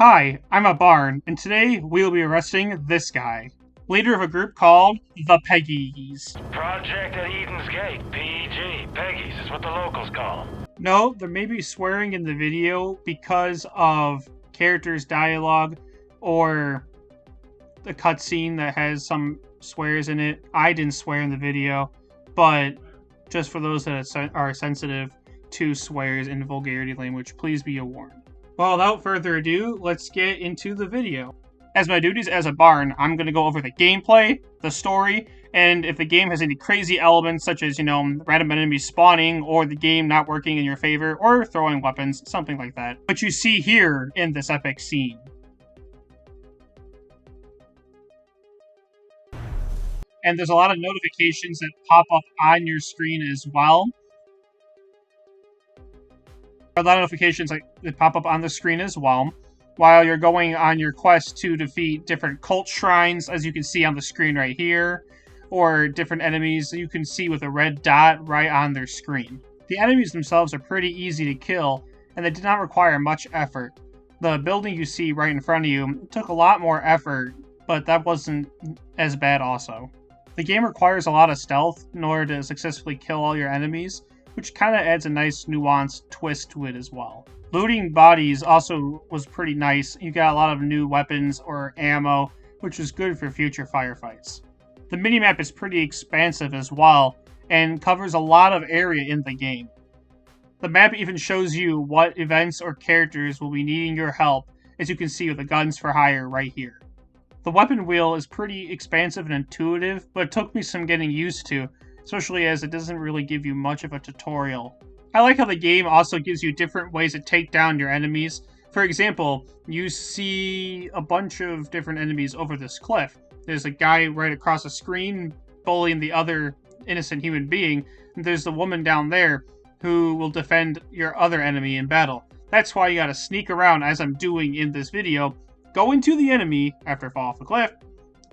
Hi, I'm a Barn, and today we'll be arresting this guy, leader of a group called the Peggies. Project at Eden's Gate, PEG. Peggies is what the locals call them. No, there may be swearing in the video because of characters' dialogue or the cutscene that has some swears in it. I didn't swear in the video, but just for those that are sensitive to swears and vulgarity language, please be warned. Well, without further ado, let's get into the video. As my duties as a Barn, I'm going to go over the gameplay, the story, and if the game has any crazy elements such as, random enemies spawning, or the game not working in your favor, or throwing weapons, something like that. What you see here in this epic scene. And there's a lot of notifications that pop up on your screen as well. A lot of notifications that pop up on the screen as well, while you're going on your quest to defeat different cult shrines, as you can see on the screen right here, or different enemies you can see with a red dot right on their screen. The enemies themselves are pretty easy to kill, and they did not require much effort. The building you see right in front of you took a lot more effort, but that wasn't as bad also. The game requires a lot of stealth in order to successfully kill all your enemies, which kind of adds a nice nuanced twist to it as well. Looting bodies also was pretty nice. You got a lot of new weapons or ammo, which is good for future firefights. The minimap is pretty expansive as well, and covers a lot of area in the game. The map even shows you what events or characters will be needing your help, as you can see with the guns for hire right here. The weapon wheel is pretty expansive and intuitive, but it took me some getting used to, especially as it doesn't really give you much of a tutorial. I like how the game also gives you different ways to take down your enemies. For example, you see a bunch of different enemies over this cliff. There's a guy right across the screen bullying the other innocent human being, and there's the woman down there who will defend your other enemy in battle. That's why you gotta sneak around, as I'm doing in this video, go into the enemy after fall off the cliff,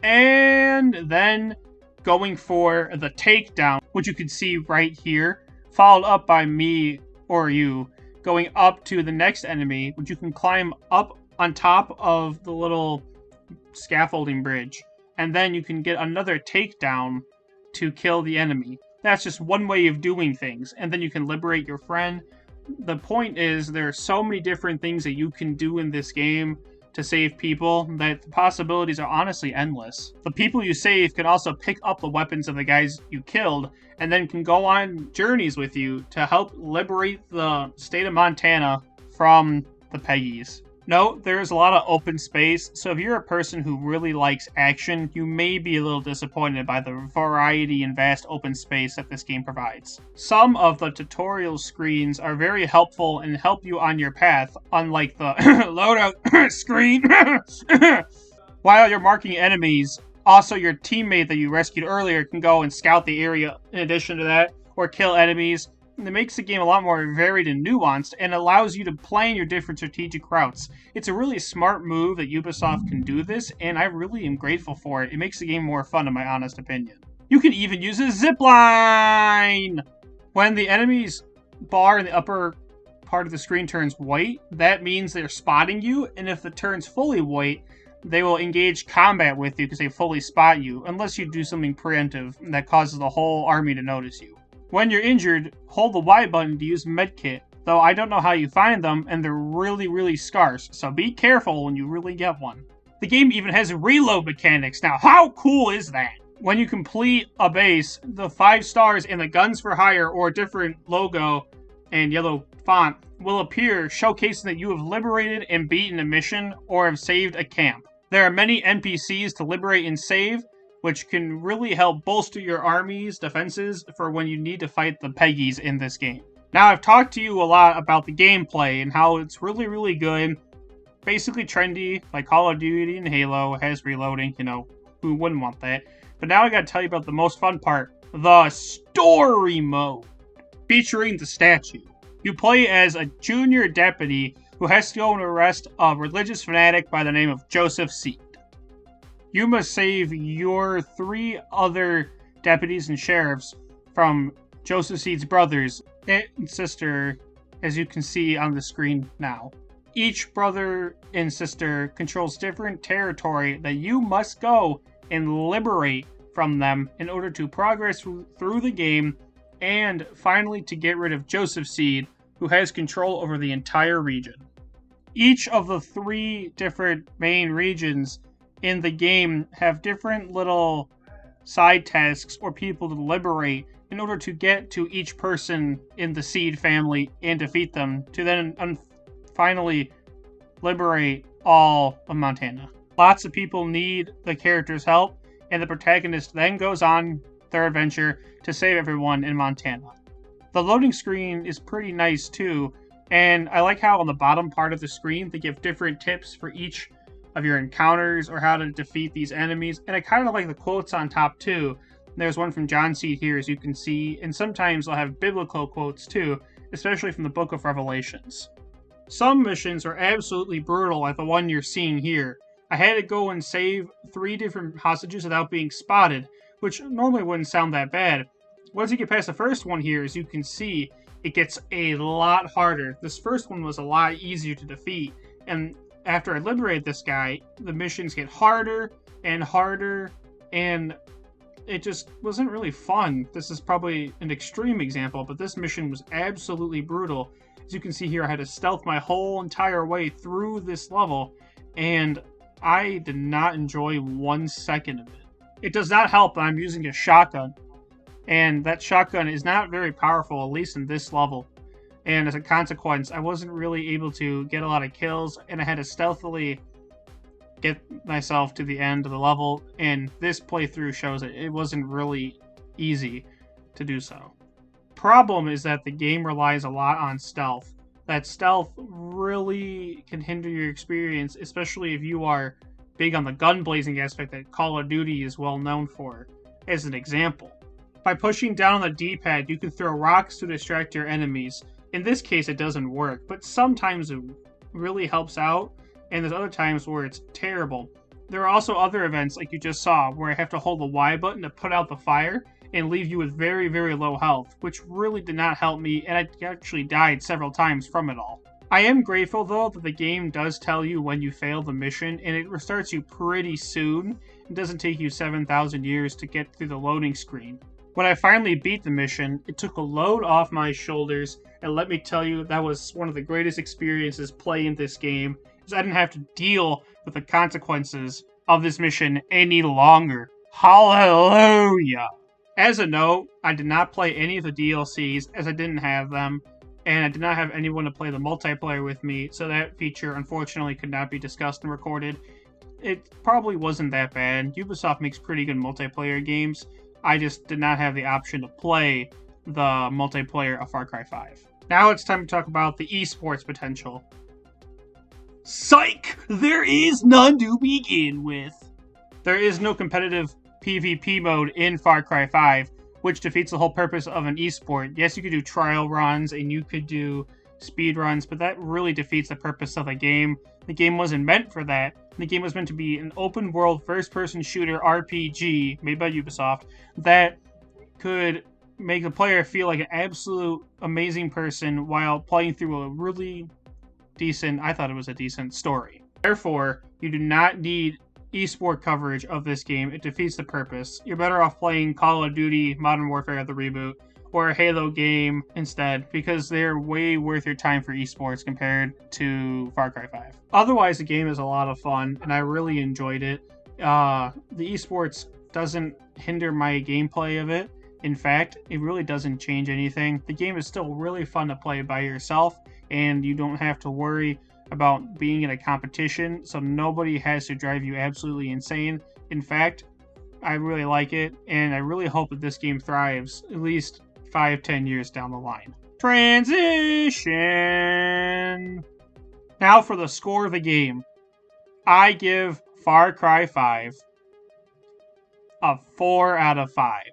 and then going for the takedown, which you can see right here, followed up by me or you going up to the next enemy, which you can climb up on top of the little scaffolding bridge, and then you can get another takedown to kill the enemy. That's just one way of doing things, and then you can liberate your friend. The point is, there are so many different things that you can do in this game to save people that the possibilities are honestly endless. The people you save can also pick up the weapons of the guys you killed, and then can go on journeys with you to help liberate the state of Montana from the Peggies. Note, there's a lot of open space, so if you're a person who really likes action, you may be a little disappointed by the variety and vast open space that this game provides. Some of the tutorial screens are very helpful and help you on your path, unlike the loadout screen. While you're marking enemies, also your teammate that you rescued earlier can go and scout the area in addition to that, or kill enemies. It makes the game a lot more varied and nuanced, and allows you to plan your different strategic routes. It's a really smart move that Ubisoft can do this, and I really am grateful for it. It makes the game more fun, in my honest opinion. You can even use a zipline! When the enemy's bar in the upper part of the screen turns white, that means they're spotting you, and if it turns fully white, they will engage combat with you because they fully spot you, unless you do something preemptive that causes the whole army to notice you. When you're injured, hold the Y button to use medkit, though I don't know how you find them, and they're really scarce, so be careful when you really get one. The game even has reload mechanics. Now, how cool is that? When you complete a base, the 5 stars in the guns for hire or different logo and yellow font will appear, showcasing that you have liberated and beaten a mission or have saved a camp. There are many NPCs to liberate and save, which can really help bolster your army's defenses for when you need to fight the Peggies in this game. Now, I've talked to you a lot about the gameplay and how it's really good, basically trendy, like Call of Duty and Halo has reloading, who wouldn't want that? But now I gotta tell you about the most fun part, the story mode, featuring the statue. You play as a junior deputy who has to go and arrest a religious fanatic by the name of Joseph Seed. You must save your 3 other deputies and sheriffs from Joseph Seed's brothers and sister, as you can see on the screen now. Each brother and sister controls different territory that you must go and liberate from them in order to progress through the game and finally to get rid of Joseph Seed, who has control over the entire region. Each of the 3 different main regions in the game have different little side tasks or people to liberate in order to get to each person in the Seed family and defeat them to then finally liberate all of Montana. Lots of people need the character's help, and the protagonist then goes on their adventure to save everyone in Montana. The loading screen is pretty nice too, and I like how on the bottom part of the screen they give different tips for each of your encounters or how to defeat these enemies, and I kind of like the quotes on top too. There's one from John Seed here, as you can see, and sometimes I'll have biblical quotes too, especially from the Book of Revelations. Some missions are absolutely brutal, like the one you're seeing here. I had to go and save 3 different hostages without being spotted, which normally wouldn't sound that bad. Once you get past the first one here, as you can see, it gets a lot harder. This first one was a lot easier to defeat, and after I liberated this guy, the missions get harder and harder, and it just wasn't really fun. This is probably an extreme example, but this mission was absolutely brutal. As you can see here, I had to stealth my whole entire way through this level, and I did not enjoy 1 second of it. It does not help that I'm using a shotgun, and that shotgun is not very powerful, at least in this level. And as a consequence, I wasn't really able to get a lot of kills, and I had to stealthily get myself to the end of the level, and this playthrough shows that it wasn't really easy to do so. Problem is that the game relies a lot on stealth. That stealth really can hinder your experience, especially if you are big on the gun blazing aspect that Call of Duty is well known for. As an example, by pushing down on the D-pad, you can throw rocks to distract your enemies. In this case, it doesn't work, but sometimes it really helps out, and there's other times where it's terrible. There are also other events, like you just saw, where I have to hold the Y button to put out the fire and leave you with very, very low health, which really did not help me, and I actually died several times from it all. I am grateful, though, that the game does tell you when you fail the mission, and it restarts you pretty soon. It doesn't take you 7,000 years to get through the loading screen. When I finally beat the mission, it took a load off my shoulders, and let me tell you, that was one of the greatest experiences playing this game, because I didn't have to deal with the consequences of this mission any longer. Hallelujah! As a note, I did not play any of the DLCs, as I didn't have them, and I did not have anyone to play the multiplayer with me, so that feature unfortunately could not be discussed and recorded. It probably wasn't that bad. Ubisoft makes pretty good multiplayer games. I just did not have the option to play the multiplayer of Far Cry 5. Now it's time to talk about the eSports potential. Psych! There is none to begin with. There is no competitive PvP mode in Far Cry 5, which defeats the whole purpose of an esport. Yes, you could do trial runs and you could do speed runs, but that really defeats the purpose of the game. The game wasn't meant for that. The game was meant to be an open world first-person shooter RPG made by Ubisoft that could make the player feel like an absolute amazing person while playing through a really decent, I thought it was a decent story. Therefore, you do not need esport coverage of this game. It defeats the purpose. You're better off playing Call of Duty Modern Warfare the reboot or a Halo game instead, because they're way worth your time for esports compared to Far Cry 5. Otherwise, the game is a lot of fun, and I really enjoyed it. The esports doesn't hinder my gameplay of it. In fact, it really doesn't change anything. The game is still really fun to play by yourself, and you don't have to worry about being in a competition, so nobody has to drive you absolutely insane. In fact, I really like it, and I really hope that this game thrives at least 5-10 years down the line. Transition! Now for the score of the game. I give Far Cry 5 a 4 out of 5.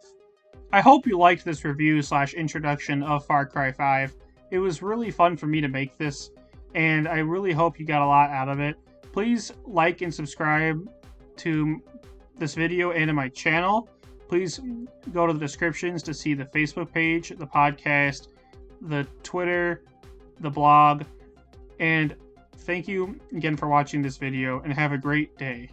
I hope you liked this review / introduction of Far Cry 5. It was really fun for me to make this, and I really hope you got a lot out of it. Please like and subscribe to this video and to my channel. Please go to the descriptions to see the Facebook page, the podcast, the Twitter, the blog, and Thank you again for watching this video, and have a great day.